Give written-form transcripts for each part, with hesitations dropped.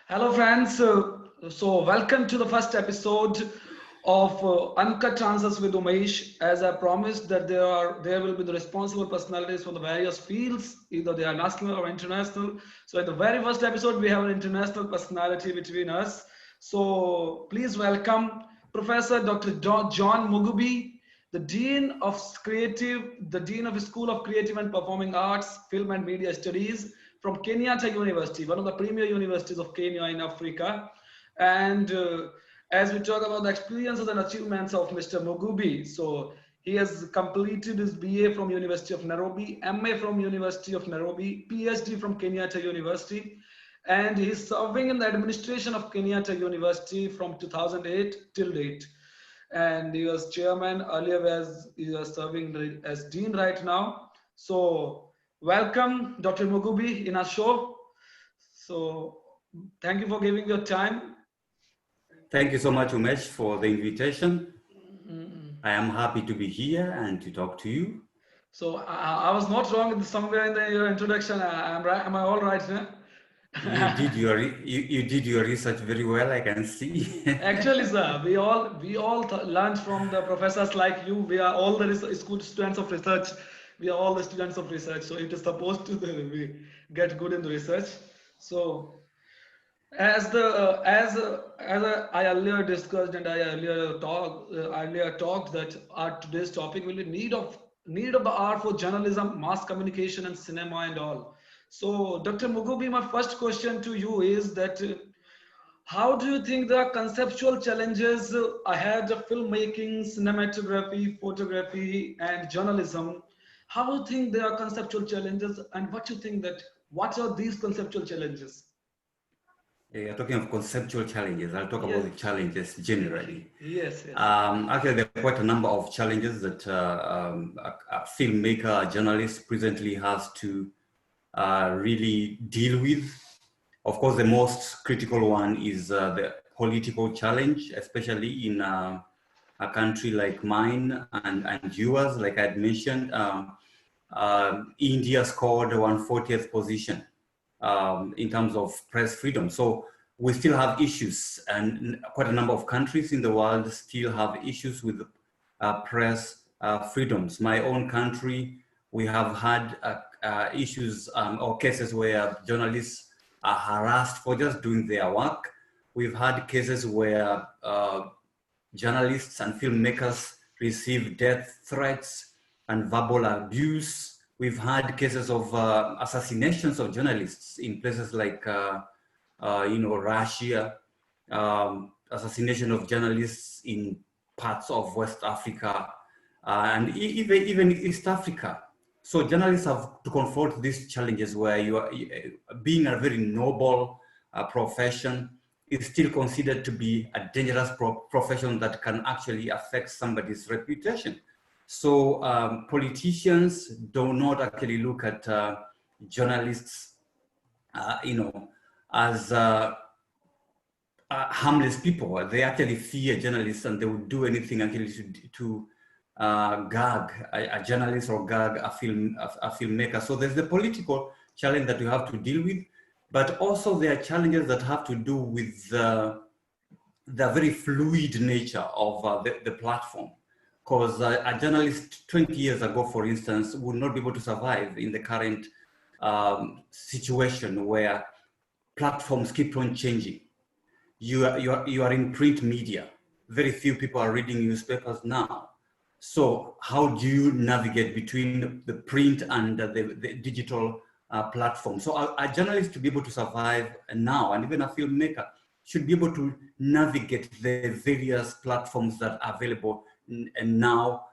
Hello, friends. So, welcome to the first episode of Uncut Answers with Umesh. As I promised, that there will be the responsible personalities from the various fields, either they are national or international. So, in the very first episode, we have an international personality between us. So, please welcome Professor Dr. John Mugubi, the Dean of the School of Creative and Performing Arts, Film and Media Studies from Kenyatta University, one of the premier universities of Kenya in Africa. And as we talk about the experiences and achievements of Mr. Mugubi, so he has completed his BA from University of Nairobi, MA from University of Nairobi, PhD from Kenyatta University, and he's serving in the administration of Kenyatta University from 2008 till date. And he was chairman earlier, as he was serving as dean right now. So welcome, Dr. Mugubi, in our show. So thank you for giving your time. Thank you so much, Umesh, for the invitation. I am happy to be here and to talk to you. So I was not wrong somewhere in your introduction. I'm right. Am I all right? Huh? You did your research very well, I can see. Actually, sir, we all learned from the professors like you. We are all the school students of research. We are all the students of research. So it is supposed to we get good in the research. So as I earlier discussed and I earlier talked that our today's topic will be need of the art for journalism, mass communication, and cinema and all. So, Dr. Mugubi, my first question to you is that how do you think there are conceptual challenges ahead of filmmaking, cinematography, photography, and journalism? How do you think there are conceptual challenges, and what you think that what are these conceptual challenges? You're talking of conceptual challenges. I'll talk about the challenges generally. Yes. Actually, there are quite a number of challenges that a filmmaker, a journalist presently has to really deal with. Of course, the most critical one is the political challenge, especially in a country like mine and yours. Like I had mentioned, India scored 140th position in terms of press freedom. So we still have issues, and quite a number of countries in the world still have issues with press freedoms. My own country, we have had issues or cases where journalists are harassed for just doing their work. We've had cases where journalists and filmmakers receive death threats and verbal abuse. We've had cases of assassinations of journalists in places like, Russia, assassination of journalists in parts of West Africa, and even East Africa. So journalists have to confront these challenges where you are being a very noble profession is still considered to be a dangerous profession that can actually affect somebody's reputation. So politicians do not actually look at journalists, as harmless people. They actually fear journalists, and they would do anything actually to gag a journalist or gag a filmmaker. So there's the political challenge that you have to deal with, but also there are challenges that have to do with the very fluid nature of the platform. Because a journalist 20 years ago, for instance, would not be able to survive in the current situation where platforms keep on changing. You are in print media. Very few people are reading newspapers now. So how do you navigate between the print and the digital platform? So a journalist to be able to survive now, and even a filmmaker, should be able to navigate the various platforms that are available and now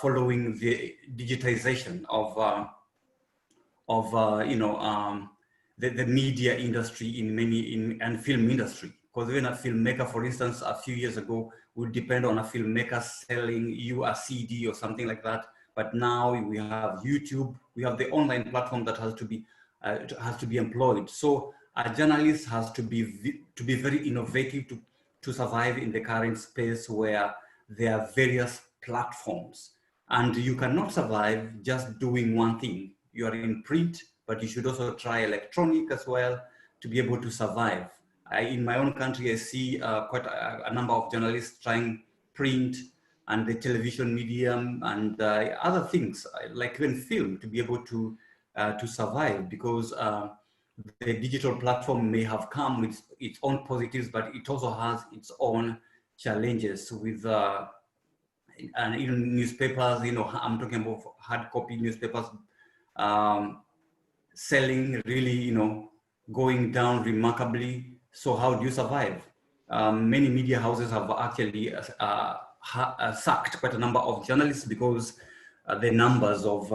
following the digitization of the media industry and film industry. Because even a filmmaker, for instance, a few years ago would depend on a filmmaker selling you a CD or something like that. But now we have YouTube, we have the online platform that has to be employed. So a journalist has to be very innovative to survive in the current space where there are various platforms, and you cannot survive just doing one thing. You are in print, but you should also try electronic as well to be able to survive. In my own country, I see quite a number of journalists trying print and the television medium and other things like even film to be able to survive, because the digital platform may have come with its own positives, but it also has its own challenges with and even newspapers. You know, I'm talking about hard copy newspapers selling really, you know, going down remarkably. So how do you survive? Many media houses have actually sacked quite a number of journalists because the numbers of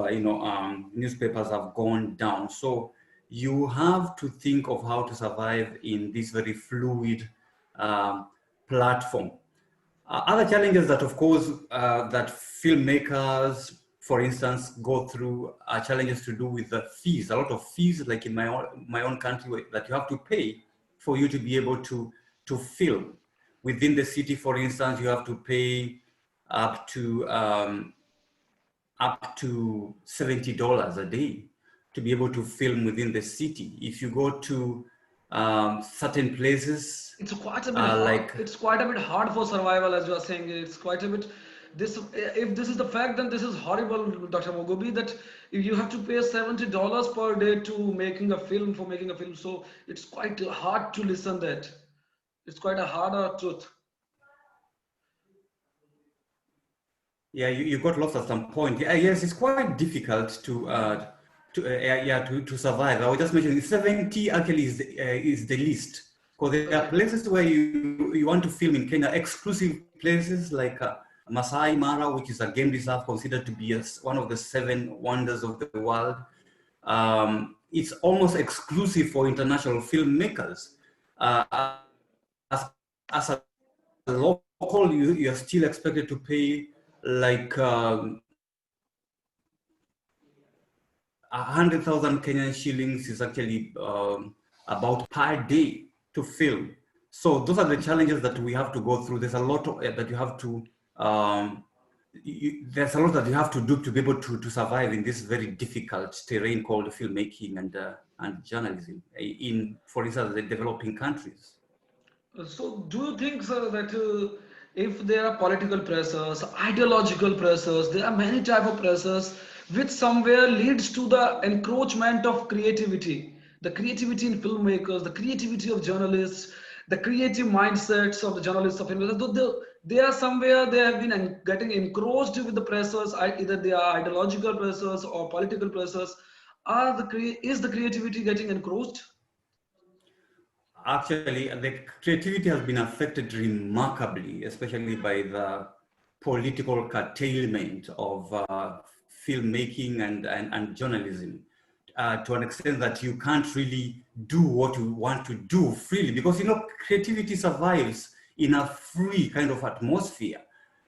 newspapers have gone down. So you have to think of how to survive in this very fluid platform. Other challenges that, of course, that filmmakers, for instance, go through are challenges to do with the fees. A lot of fees, like in my own country, that you have to pay for you to be able to film. Within the city, for instance, you have to pay up to $70 a day to be able to film within the city. If you go to certain places, it's quite a bit hard. It's quite a bit hard for survival, as you are saying. It's quite a bit. This, if this is the fact, then this is horrible, Dr. Mugubi, that you have to pay $70 per day to making a film, for making a film. So it's quite hard to listen that. It's quite a harder truth. Yeah, you got lost at some point. Yeah, yes, it's quite difficult to survive. I was just mentioning 70 actually is the least, because there are places where you want to film in Kenya, exclusive places like Masai Mara, which is a game reserve considered to be one of the 7 wonders of the world. It's almost exclusive for international filmmakers. As a local, you're still expected to pay like 100,000 Kenyan shillings is actually about per day to film. So those are the challenges that we have to go through. There's a lot of, that you have to, there's a lot that you have to do to be able to survive in this very difficult terrain called filmmaking and journalism in, for instance, the developing countries. So do you think, sir, that if there are political pressures, ideological pressures, there are many type of pressures which somewhere leads to the encroachment of creativity, the creativity in filmmakers, the creativity of journalists, the creative mindsets of the journalists of filmmakers, they are somewhere, they have been getting encroached with the pressures, either they are ideological pressures or political pressures. Is the creativity getting encroached? Actually, the creativity has been affected remarkably, especially by the political curtailment of filmmaking and journalism, to an extent that you can't really do what you want to do freely, because, you know, creativity survives in a free kind of atmosphere.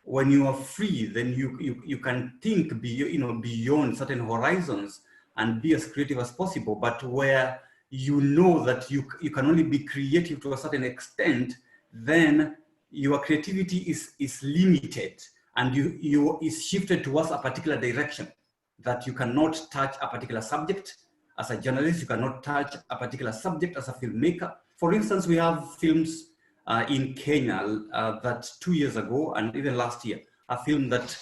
When you are free, then you can think beyond certain horizons and be as creative as possible. But where you know that you can only be creative to a certain extent, then your creativity is limited, and you is shifted towards a particular direction, that you cannot touch a particular subject. As a journalist, you cannot touch a particular subject as a filmmaker. For instance, we have films in Kenya that 2 years ago and even last year, a film that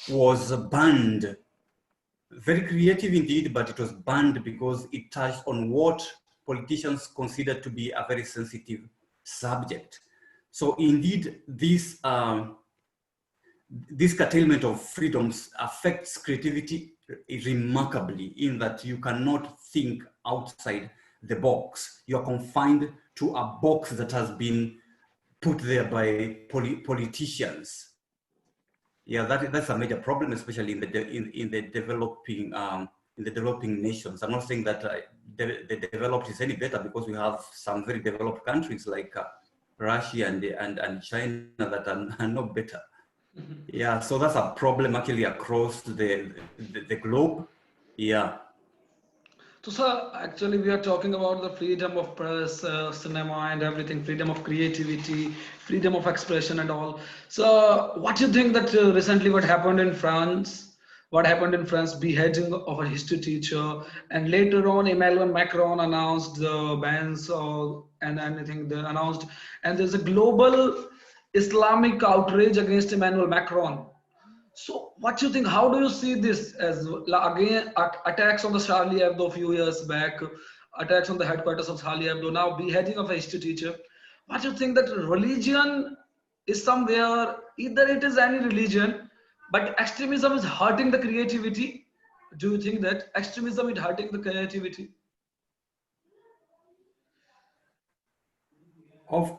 was banned. Very creative indeed, but it was banned because it touched on what politicians consider to be a very sensitive subject. So indeed, this curtailment of freedoms affects creativity remarkably, in that you cannot think outside the box. You're confined to a box that has been put there by politicians. Yeah, that's a major problem, especially in the developing nations. I'm not saying that the developed is any better, because we have some very developed countries like Russia and China that are no better. Yeah, so that's a problem actually across the globe. Yeah. So, sir, actually, we are talking about the freedom of press, cinema, and everything, freedom of creativity, freedom of expression, and all. So, what do you think that recently what happened in France? what happened in France, beheading of a history teacher, and later on Emmanuel Macron announced the bans and anything they announced, and there's a global Islamic outrage against Emmanuel Macron. So what do you think? How do you see this as again attacks on the Charlie Hebdo a few years back, attacks on the headquarters of Charlie Hebdo, now beheading of a history teacher? What do you think that religion is somewhere, either it is any religion, but extremism is hurting the creativity? Do you think that extremism is hurting the creativity? Of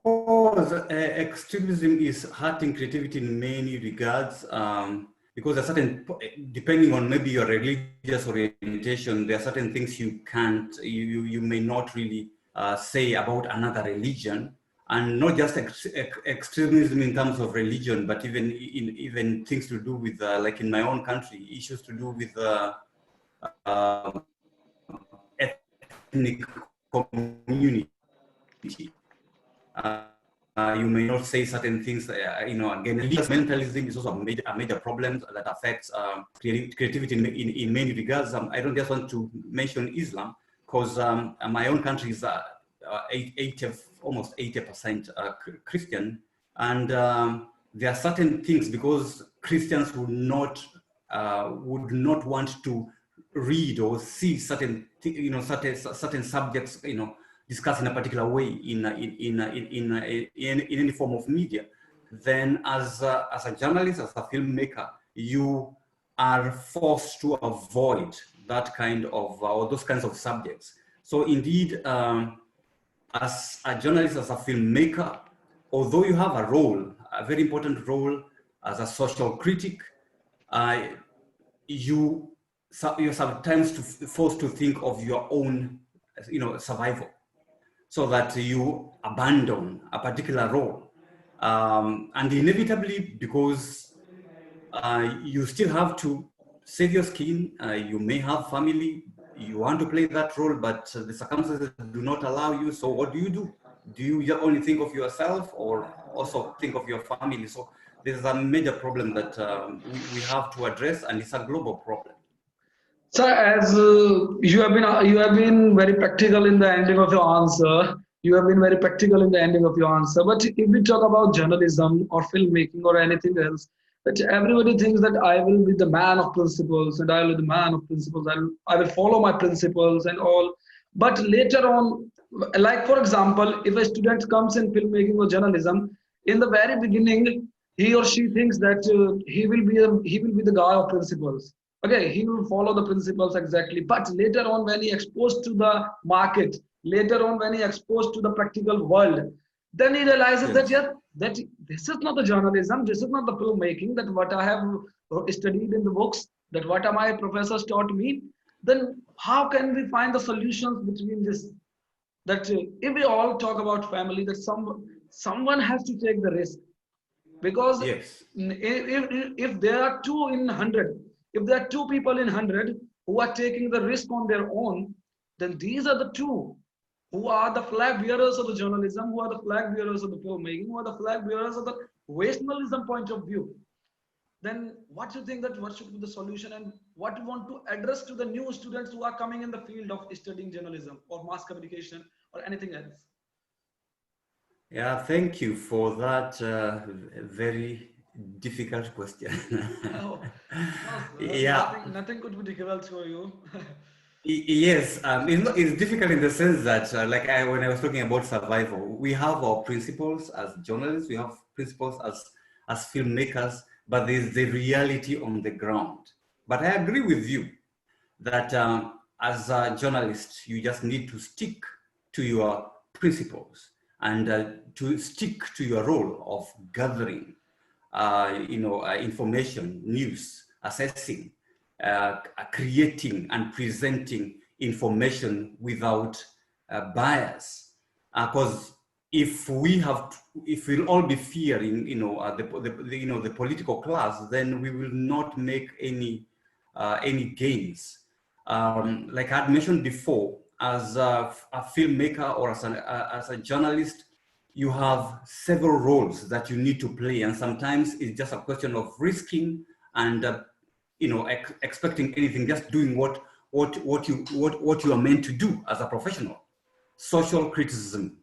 course, extremism is hurting creativity in many regards, because there are certain, depending on maybe your religious orientation, there are certain things you can't, you may not really say about another religion, and not just extremism in terms of religion, but even things to do with, like in my own country, issues to do with ethnic community. You may not say certain things, again, religious mentalism is also a major problem that affects creativity in many regards. I don't just want to mention Islam, because my own country is almost 80% Christian, and there are certain things, because Christians would not want to read or see certain subjects, discussed in a particular way in any form of media. Then as a journalist, as a filmmaker, you are forced to avoid that kind of, or those kinds of subjects. So indeed, as a journalist, as a filmmaker, although you have a role, a very important role as a social critic, you're sometimes forced to think of your own, survival, so that you abandon a particular role. And inevitably, because you still have to save your skin, you may have family, you want to play that role, but the circumstances do not allow you. So what do? Do you only think of yourself, or also think of your family? So there's a major problem that we have to address, and it's a global problem. So, as you have been very practical in the ending of your answer. You have been very practical in the ending of your answer. But if we talk about journalism or filmmaking or anything else, that everybody thinks that I will be the man of principles, and I will be the man of principles. I will follow my principles and all. But later on, like for example, if a student comes in filmmaking or journalism, in the very beginning, he or she thinks that he will be the guy of principles. Okay, he will follow the principles exactly. But later on, when he exposed to the market, later on when he exposed to the practical world, then he realizes that, yeah, that this is not the journalism, this is not the filmmaking, that what I have studied in the books, that what my professors taught me. Then how can we find the solutions between this? That if we all talk about family, that someone has to take the risk. Because if there are 2 in 100, if there are 2 people in 100 who are taking the risk on their own, then these are the 2 who are the flag bearers of the journalism, who are the flag bearers of the filmmaking, who are the flag bearers of the rationalism point of view. Then what do you think that what should be the solution, and what you want to address to the new students who are coming in the field of studying journalism or mass communication or anything else? Yeah, thank you for that very difficult question. Oh, no, Yeah, nothing could be difficult for you. yes, it's difficult in the sense that, when I was talking about survival, we have our principles as journalists, we have principles as filmmakers, but there's the reality on the ground. But I agree with you that as a journalist, you just need to stick to your principles, and to stick to your role of gathering, information, news, assessing, creating and presenting information without bias. Because if we'll all be fearing, the political class, then we will not make any gains. Like I had mentioned before, as a filmmaker or as a journalist, you have several roles that you need to play, and sometimes it's just a question of risking and expecting anything, just doing what you are meant to do as a professional. Social criticism,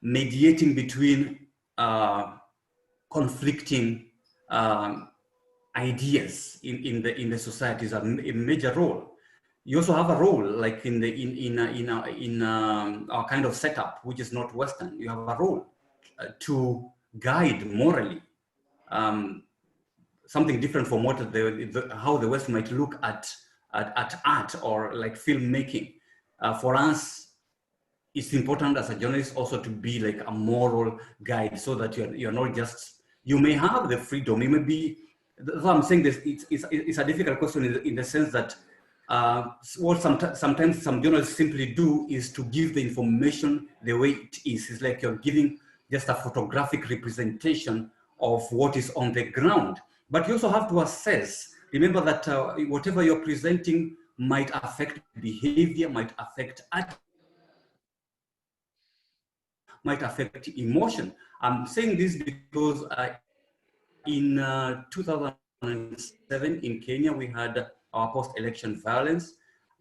mediating between conflicting ideas in the society is a major role. You also have a role, like in our kind of setup, which is not Western. You have a role to guide morally, something different from what how the West might look at art or like filmmaking. For us, it's important as a journalist also to be like a moral guide, so that you're not just, you may have the freedom, you may be, that's why I'm saying this, it's a difficult question in the sense that what sometimes some journalists simply do is to give the information the way it is. It's like you're giving just a photographic representation of what is on the ground. But you also have to assess, remember that whatever you're presenting might affect behavior, might affect attitude, might affect emotion. I'm saying this because in 2007 in Kenya, we had our post-election violence.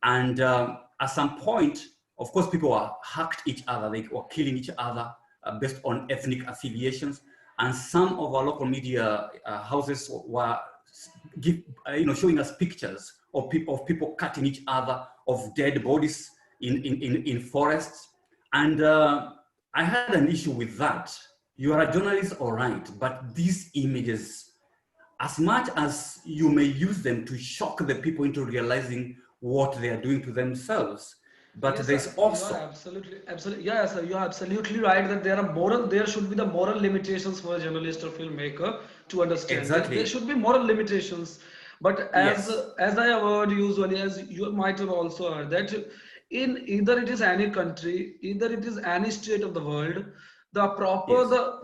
And at some point, of course, people hacked each other, they were killing each other based on ethnic affiliations. And some of our local media houses were showing us pictures of people cutting each other, of dead bodies in forests. And I had an issue with that. You are a journalist, all right, but these images, as much as you may use them to shock the people into realizing what they are doing to themselves, but Yes, there's sir. You are also, absolutely. Yeah, sir. You are absolutely right that there should be the moral limitations for a journalist or filmmaker to understand. There exactly, should be moral limitations. But yes, as I have heard usually, as you might have also heard, that in either it is any country, either it is any state of the world, yes,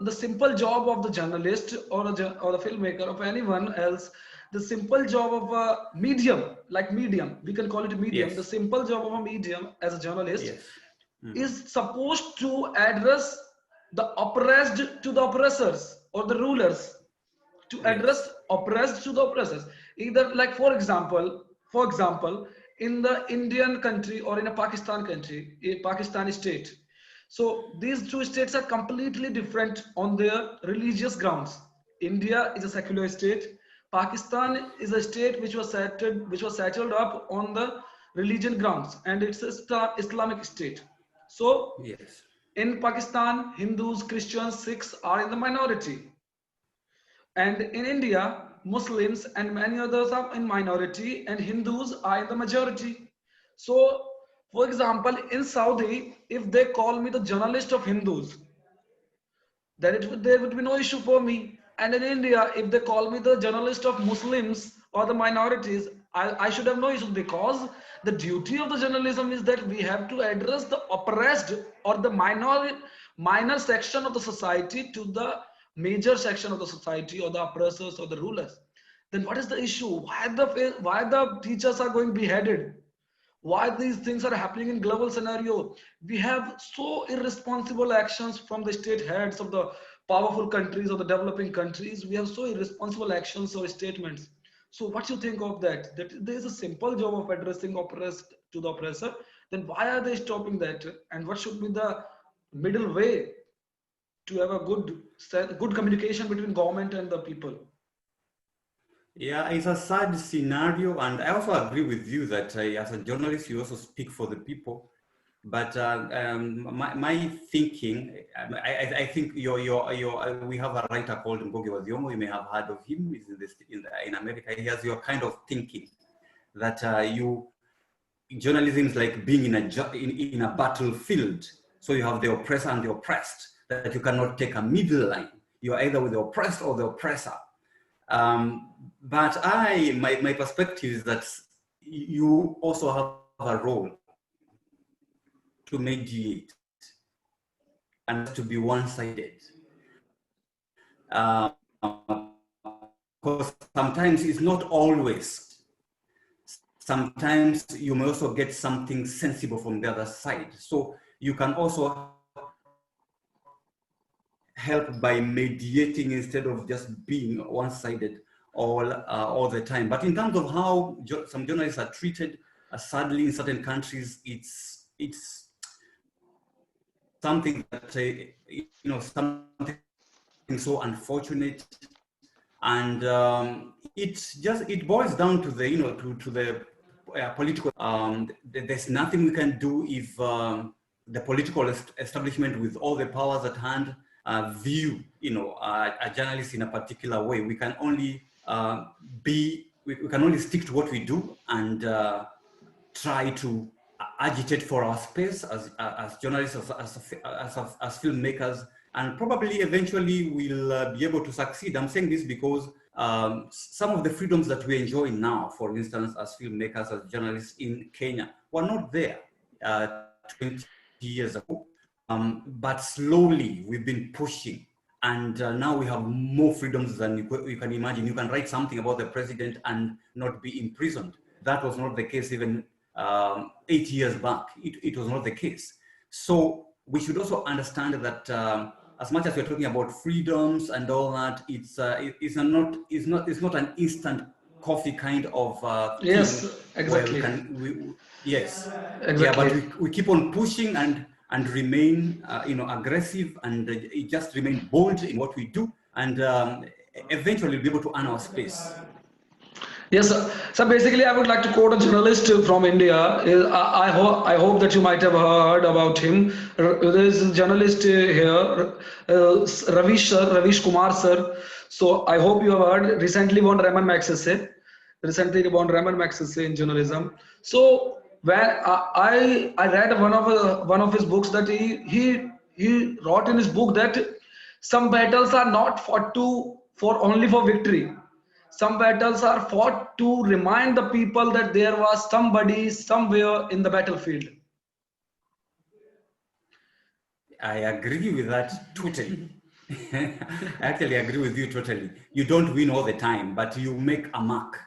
the simple job of the journalist or the filmmaker of anyone else, the simple job of a medium, we can call it a medium, the yes, simple job of a medium as a journalist yes, mhm, is supposed to address the oppressed to the oppressors, or the rulers to address yes, oppressed to the oppressors. Either, like, for example, in the Indian country or in a Pakistan country, a Pakistani state, so these two states are completely different on their religious grounds. India is a secular state. Pakistan is a state which was settled up on the religion grounds, and it's a Islamic state. So yes, in Pakistan, Hindus, Christians, Sikhs are in the minority. And in India, Muslims and many others are in minority, and Hindus are in the majority. So, for example, in Saudi, if they call me the journalist of Hindus, then there would be no issue for me. And in India, if they call me the journalist of Muslims or the minorities, I should have no issue, because the duty of the journalism is that we have to address the oppressed or the minor section of the society to the major section of the society, or the oppressors or the rulers. Then what is the issue? Why the teachers are going beheaded? Why these things are happening in global scenario? We have so irresponsible actions from the state heads of the powerful countries or the developing countries. We have so irresponsible actions or statements. So what you think of that? That there is a simple job of addressing oppressed to the oppressor. Then why are they stopping that? And what should be the middle way to have a good communication between government and the people? yeah, it's a sad scenario, and I also agree with you that as a journalist, you also speak for the people. But my thinking, I think we have a writer called Mugubi. You may have heard of him. He's in America. He has your kind of thinking that journalism is like being in a battlefield. So you have the oppressor and the oppressed, that you cannot take a middle line. You are either with the oppressed or the oppressor. But my perspective is that you also have a role to mediate and to be one-sided. Because sometimes it's not always. Sometimes you may also get something sensible from the other side. So you can also help by mediating instead of just being one-sided all the time. But in terms of how some journalists are treated, sadly in certain countries, it's something that something so unfortunate, and it boils down to the to the political. There's nothing we can do if the political establishment with all the powers at hand view a journalist in a particular way. We can only we can only stick to what we do and try to agitate for our space as journalists, as filmmakers, and probably eventually we'll be able to succeed. I'm saying this because some of the freedoms that we enjoy now, for instance, as filmmakers, as journalists in Kenya, were not there 20 years ago. But slowly we've been pushing, and now we have more freedoms than you can imagine. You can write something about the president and not be imprisoned. That was not the case even 8 years back. It was not the case. So we should also understand that as much as we're talking about freedoms and all that, it's not an instant coffee kind of Yes, thing. exactly. Yes, Exactly. yeah, but we keep on pushing and remain aggressive, and just remain bold in what we do, and eventually be able to earn our space. Yes, sir. So basically, I would like to quote a journalist from India. I hope that you might have heard about him. There is a journalist here, Ravish Kumar sir. So I hope you have heard. Recently won Raman Magsaysay. Recently won Raman Magsaysay in journalism. So when I read one of his books, that he wrote in his book that some battles are not fought only for victory. Some battles are fought to remind the people that there was somebody somewhere in the battlefield. I agree with that totally. I actually agree with you totally. You don't win all the time, but you make a mark.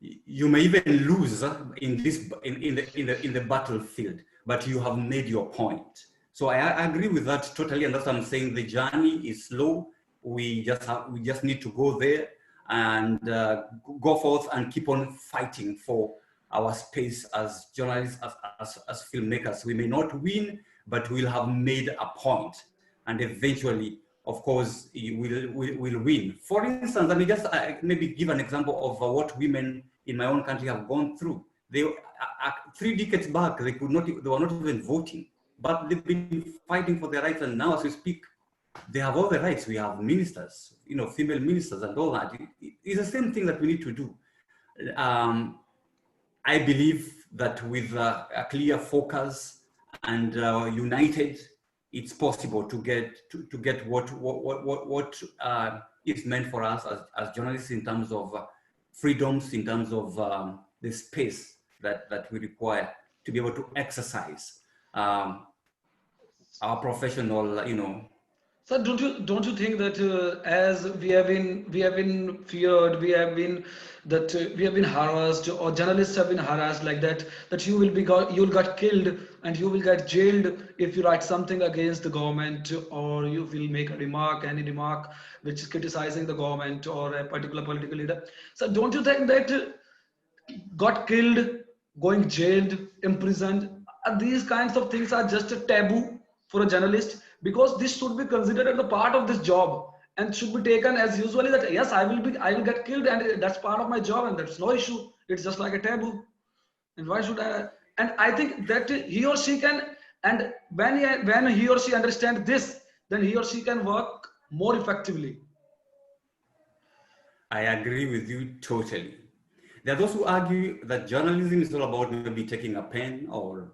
You may even lose in the battlefield, but you have made your point. So I agree with that totally, and that's what I'm saying. The journey is slow. We just need to go there and go forth and keep on fighting for our space as journalists, as filmmakers. We may not win, but we'll have made a point, and eventually, of course, we'll win. For instance, let me just maybe give an example of what women in my own country have gone through. They 3 decades back, they were not even voting, but they've been fighting for their rights, and now as we speak, they have all the rights. We have ministers, female ministers and all that. It's the same thing that we need to do. I believe that with a clear focus and united, it's possible to get what is meant for us as journalists in terms of freedoms, in terms of the space that we require to be able to exercise our professional, So don't you think that as we have been feared, we have been harassed, or journalists have been harassed like that you'll get killed and you will get jailed if you write something against the government, or you will make any remark which is criticizing the government or a particular political leader. So don't you think that got killed, going jailed, imprisoned, these kinds of things are just a taboo for a journalist, because this should be considered as a part of this job and should be taken as usually that yes, I will get killed and that's part of my job and that's no issue. It's just like a taboo. And why should I? And I think that he or she can, and when he or she understands this, then he or she can work more effectively. I agree with you totally. There are those who argue that journalism is all about maybe taking a pen or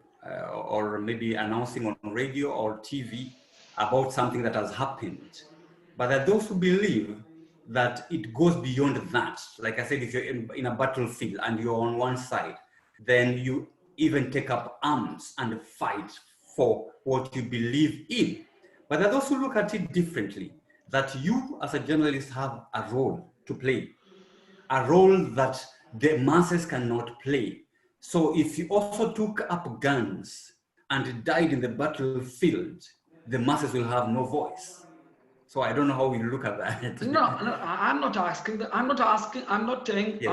maybe announcing on radio or TV about something that has happened. But there are those who believe that it goes beyond that. Like I said, if you're in a battlefield and you're on one side, then you even take up arms and fight for what you believe in. But there are those who look at it differently, that you as a journalist have a role to play, a role that the masses cannot play. So if you also took up guns and died in the battlefield, the masses will have no voice. So I don't know how we look at that. No, no, I'm not asking. I'm not asking. I'm not saying. Yes.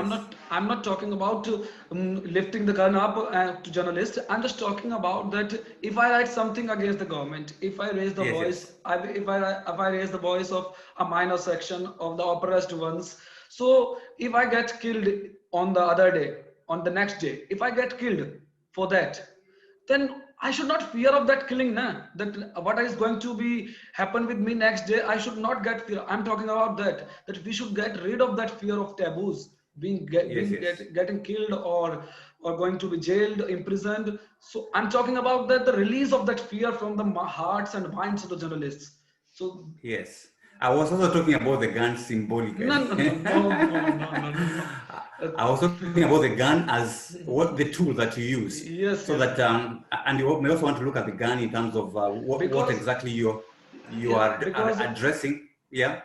I'm not talking about lifting the gun up to journalists. I'm just talking about that. If I write something against the government, if I raise the Yes, voice, yes. if I raise the voice of a minor section of the oppressed ones. So if I get killed on the other day, on the next day, if I get killed for that, then I should not fear of that killing. Nah? That what is going to be happen with me next day, I should not get fear. I'm talking about that. That we should get rid of that fear of taboos, Yes, yes. getting killed or going to be jailed, imprisoned. So I'm talking about that the release of that fear from the hearts and minds of the journalists. So Yes. I was also talking about the gun symbolically. No. I was talking about the gun as what the tool that you use. Yes, So yes. that, and you may also want to look at the gun in terms of what exactly you are Because addressing. Yeah.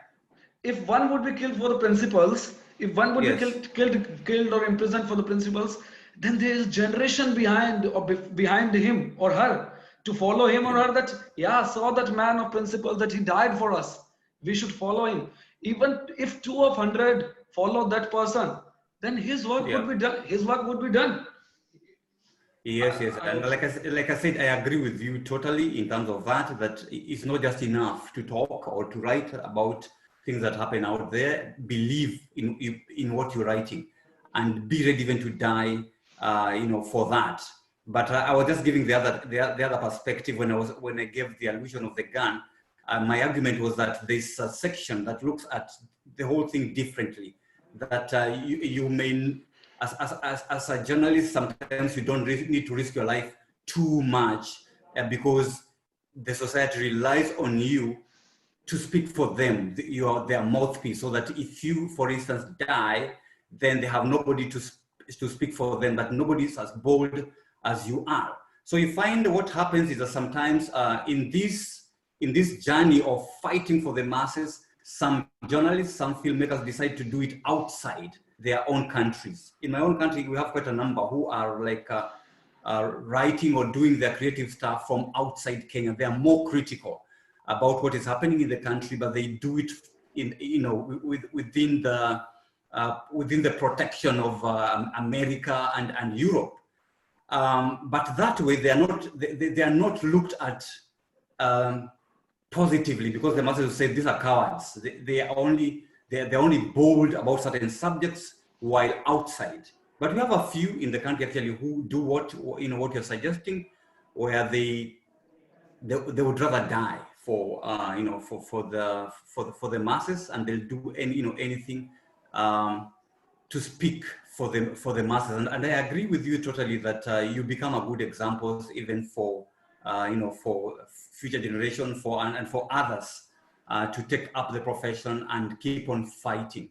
if one would be killed for the principles, if one would be Yes. killed or imprisoned for the principles, then there is generation behind behind him or her to follow him or her. That saw that man of principles, that he died for us. We should follow him. Even if 2 of 100 follow that person, then his work Yeah. would be done. His work would be done. Yes, yes, I and hope so. like I said, I agree with you totally in terms of that. That it's not just enough to talk or to write about things that happen out there. Believe in what you're writing, and be ready even to die, for that. But I was just giving the other perspective when I gave the allusion of the gun. My argument was that there's a section that looks at the whole thing differently. That you may. As a journalist, sometimes you don't need to risk your life too much because the society relies on you to speak for them. You are their mouthpiece, so that if you, for instance, die, then they have nobody to speak for them, but nobody is as bold as you are. So you find what happens is that sometimes in this journey of fighting for the masses, some journalists, some filmmakers decide to do it outside their own countries. In my own country, we have quite a number who are like writing or doing their creative stuff from outside Kenya. They are more critical about what is happening in the country, but they do it within the protection of America and Europe. But that way, they are not looked at positively, because the masses will say these are cowards. They're only bold about certain subjects while outside. But we have a few in the country actually who do what you're suggesting, where they would rather die for the masses, and they'll do anything to speak for the masses. And I agree with you totally that you become a good example even for future generation, and for others to take up the profession and keep on fighting.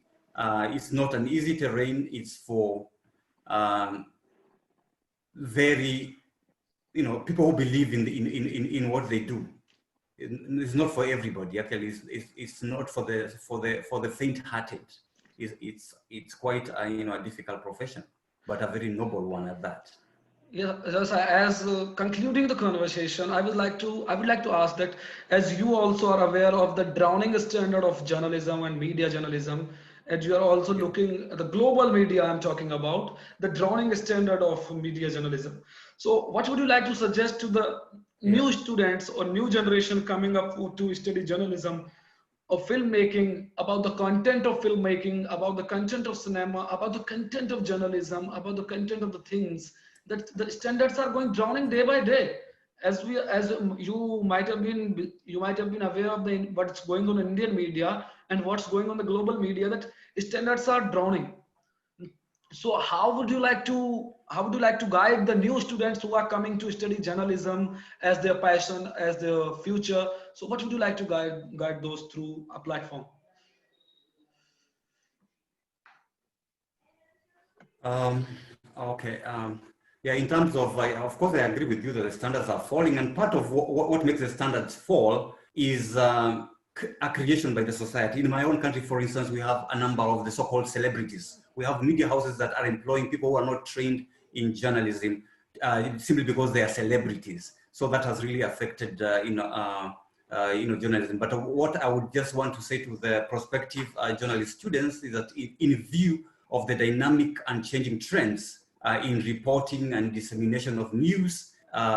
It's not an easy terrain. It's for very, people who believe in what they do. It's not for everybody. Actually, it's not for the faint-hearted. It's quite a difficult profession, but a very noble one at that. Yeah, just as concluding the conversation, I would like to ask that, as you also are aware of the drowning standard of journalism and media journalism, and you are also looking at the global media, I'm talking about the drowning standard of media journalism. So what would you like to suggest to the new students or new generation coming up to study journalism, of filmmaking, about the content of filmmaking, about the content of cinema, about the content of journalism, about the content of the things, that the standards are going drowning day by day? As you might have been aware of what's going on in Indian media and what's going on the global media, that standards are drowning. So how would you like to guide the new students who are coming to study journalism as their passion, as their future? So what would you like to guide those through a platform? Okay. Yeah, in terms of course, I agree with you that the standards are falling, and part of what makes the standards fall is a creation by the society. In my own country, for instance, we have a number of the so-called celebrities. We have media houses that are employing people who are not trained in journalism simply because they are celebrities. So that has really affected, journalism. But what I would just want to say to the prospective journalist students is that in view of the dynamic and changing trends in reporting and dissemination of news,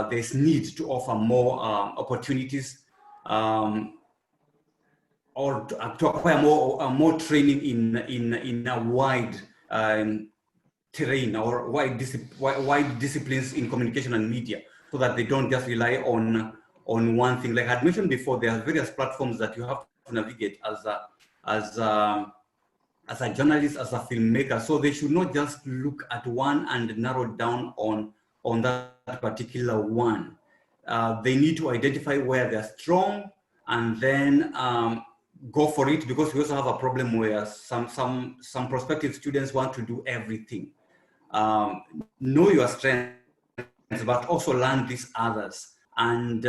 there's need to offer more opportunities or to acquire more training in a wide terrain or wide disciplines in communication and media, so that they don't just rely on one thing. Like I had mentioned before, there are various platforms that you have to navigate as a journalist, as a filmmaker. So they should not just look at one and narrow down on that particular one. They need to identify where they're strong and then go for it, because we also have a problem where some prospective students want to do everything. Know your strengths, but also learn these others, and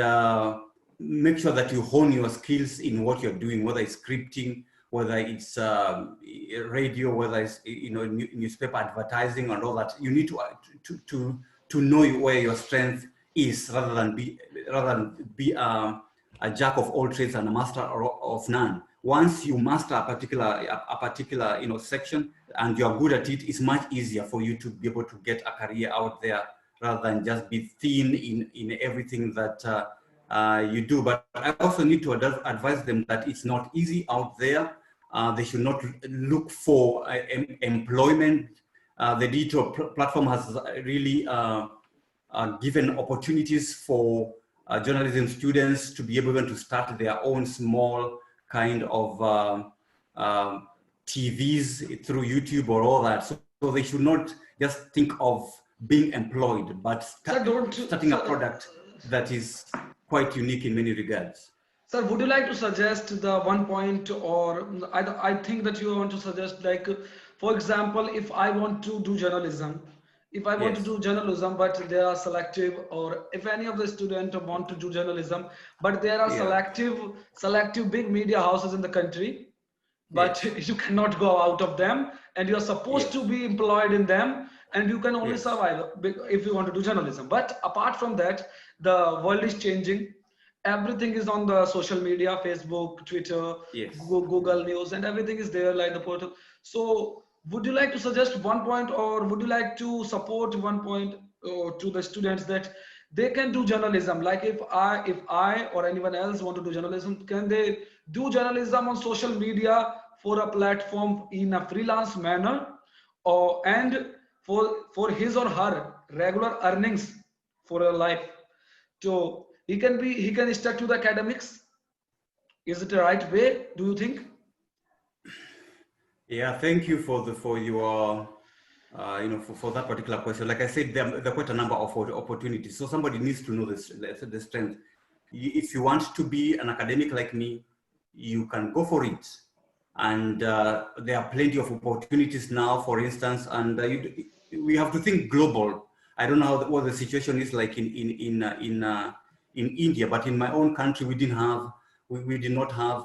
make sure that you hone your skills in what you're doing, whether it's scripting, whether it's radio, whether it's newspaper advertising and all that. You need to know where your strength is, rather than be a jack of all trades and a master of none. Once you master a particular section and you're good at it, it's much easier for you to be able to get a career out there, rather than just be thin in everything that you do. But I also need to advise them that it's not easy out there. They should not look for employment. The digital platform has really given opportunities for journalism students to be able to start their own small kind of TVs through YouTube or all that. So they should not just think of being employed, but starting a product that is quite unique in many regards. Sir, would you like to suggest the one point, or I think that you want to suggest, like, for example, if I want to do journalism, but they are selective, or if any of the students want to do journalism, but there are selective big media houses in the country, but you cannot go out of them, and you are supposed to be employed in them, and you can only survive if you want to do journalism. But apart from that, the world is changing. Everything is on the social media, Facebook, Twitter, Google News, and everything is there, like the portal. So would you like to suggest one point, or would you like to support one point to the students that they can do journalism? Like if I or anyone else want to do journalism, can they do journalism on social media for a platform in a freelance manner, and for his or her regular earnings for a life? So he can stick to the academics. Is it the right way, do you think? Yeah, thank you for your for that particular question. Like I said, there are quite a number of opportunities. So somebody needs to know the strength. If you want to be an academic like me, you can go for it. And there are plenty of opportunities now, for instance, and we have to think global. I don't know what the situation is like in India, but in my own country, we did not have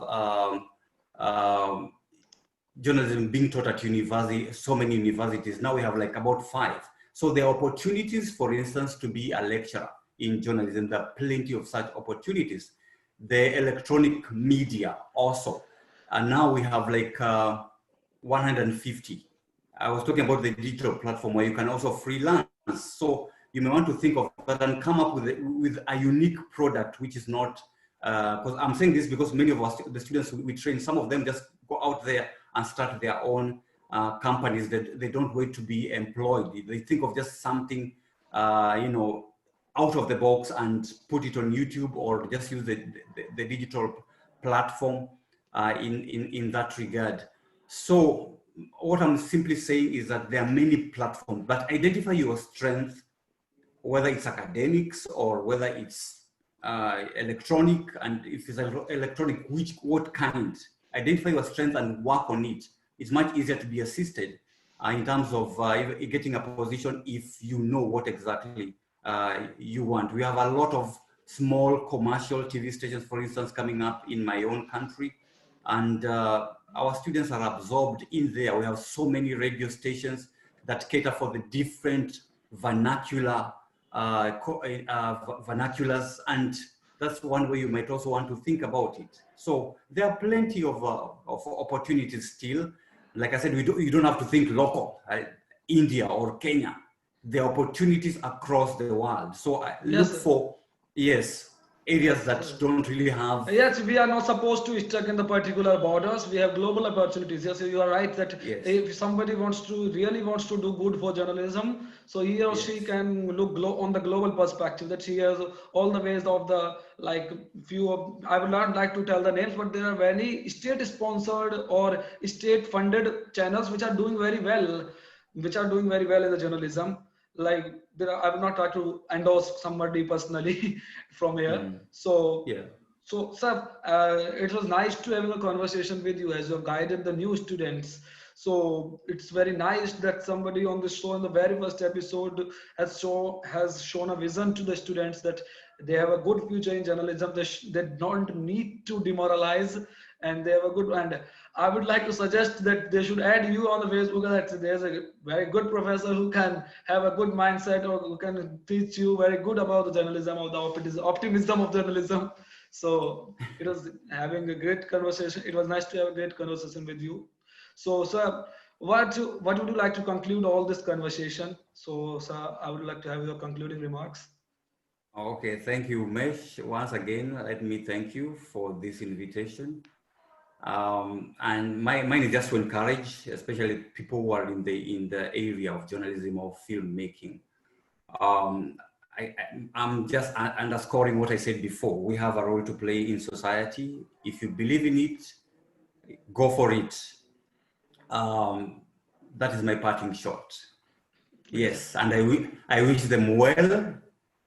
journalism being taught at university, so many universities. Now we have like about 5. So there are opportunities, for instance, to be a lecturer in journalism. There are plenty of such opportunities. The electronic media also. And now we have like 150. I was talking about the digital platform where you can also freelance. So you may want to think of that and come up with a unique product, which is not, because I'm saying this because many of us, the students we train, some of them just go out there and start their own companies. That they don't wait to be employed. They think of just something, out of the box and put it on YouTube, or just use the digital platform in that regard. So what I'm simply saying is that there are many platforms, but identify your strength, whether it's academics or whether it's electronic, and if it's electronic, what kind. Identify your strength and work on it. It's much easier to be assisted in terms of getting a position if you know what exactly you want. We have a lot of small commercial TV stations, for instance, coming up in my own country, and our students are absorbed in there. We have so many radio stations that cater for the different vernaculars, and that's one way you might also want to think about it. So there are plenty of opportunities still. Like I said, you don't have to think local, India or Kenya. There are opportunities across the world. So I look Yes, for, yes, areas that don't really have. yes, we are not supposed to stuck in the particular borders. We have global opportunities. Yes, you are right that Yes. if somebody really wants to do good for journalism, so he or she Yes. can look on the global perspective. That she has all the ways of the like few. I would not like to tell the names, but there are many state-sponsored or state-funded channels which are doing very well, in the journalism. Like I will not try to endorse somebody personally from here. Mm. So, Yeah. sir, it was nice to having a conversation with you as you have guided the new students. So it's very nice that somebody on the show in the very first episode has shown a vision to the students that they have a good future in journalism. They don't need to demoralize, and they have a good. And I would like to suggest that they should add you on the Facebook. That there's a very good professor who can have a good mindset or who can teach you very good about the journalism or the optimism of journalism. So it was having a great conversation. It was nice to have a great conversation with you. So, sir, what would you like to conclude all this conversation? So, sir, I would like to have your concluding remarks. Okay, thank you, Umesh. Once again, let me thank you for this invitation. And mine is just to encourage, especially people who are in the area of journalism or filmmaking. I'm just underscoring what I said before. We have a role to play in society. If you believe in it, go for it. That is my parting shot. Yes, and I wish them well.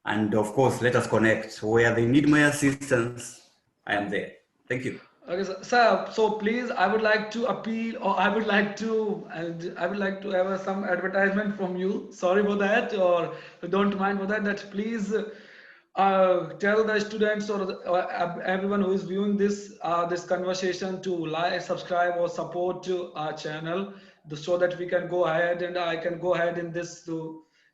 And of course, let us connect. Where they need my assistance, I am there. Thank you. Okay, sir. So please, I would like to appeal, or I would like to have some advertisement from you. Sorry for that, or don't mind for that. That please tell the students or everyone who is viewing this conversation to like, subscribe, or support to our channel, so that we can go ahead and I can go ahead in this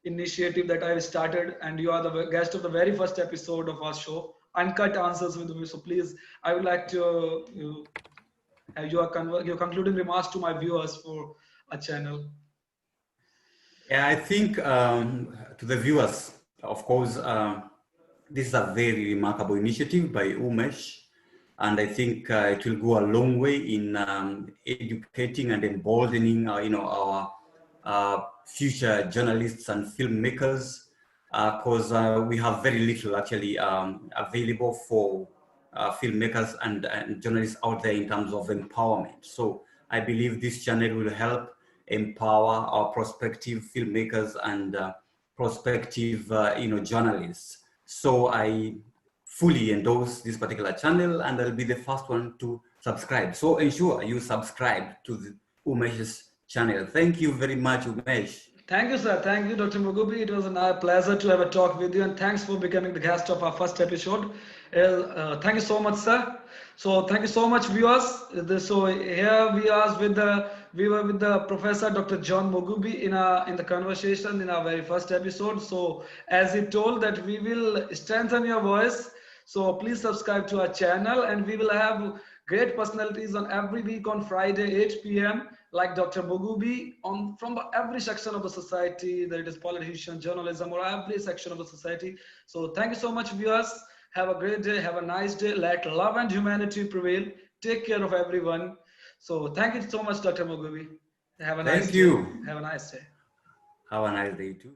initiative that I started. And you are the guest of the very first episode of our show, Uncut Answers with Umesh. So please, I would like to have your concluding remarks to my viewers for a channel. Yeah, I think to the viewers, of course, this is a very remarkable initiative by Umesh, and I think it will go a long way in educating and emboldening, our future journalists and filmmakers, because we have very little actually available for filmmakers and journalists out there in terms of empowerment. So I believe this channel will help empower our prospective filmmakers and prospective, journalists. So I fully endorse this particular channel, and I'll be the first one to subscribe. So ensure you subscribe to the Umesh's channel. Thank you very much, Umesh. Thank you, sir. Thank you, Dr. Mugubi. It was a pleasure to have a talk with you, and thanks for becoming the guest of our first episode. Thank you so much, sir. So thank you so much, viewers. So here we were with the Professor Dr. John Mugubi in the conversation in our very first episode. So as he told that we will strengthen your voice. So please subscribe to our channel, and we will have great personalities on every week on Friday 8 p.m. like Dr. Mugubi from every section of the society, that it is politician, journalism, or every section of the society. So thank you so much, viewers. Have a great day. Have a nice day. Let love and humanity prevail. Take care of everyone. So thank you so much, Dr. Mugubi. Have a nice Thank day. you. Have a nice day. Have a nice day too.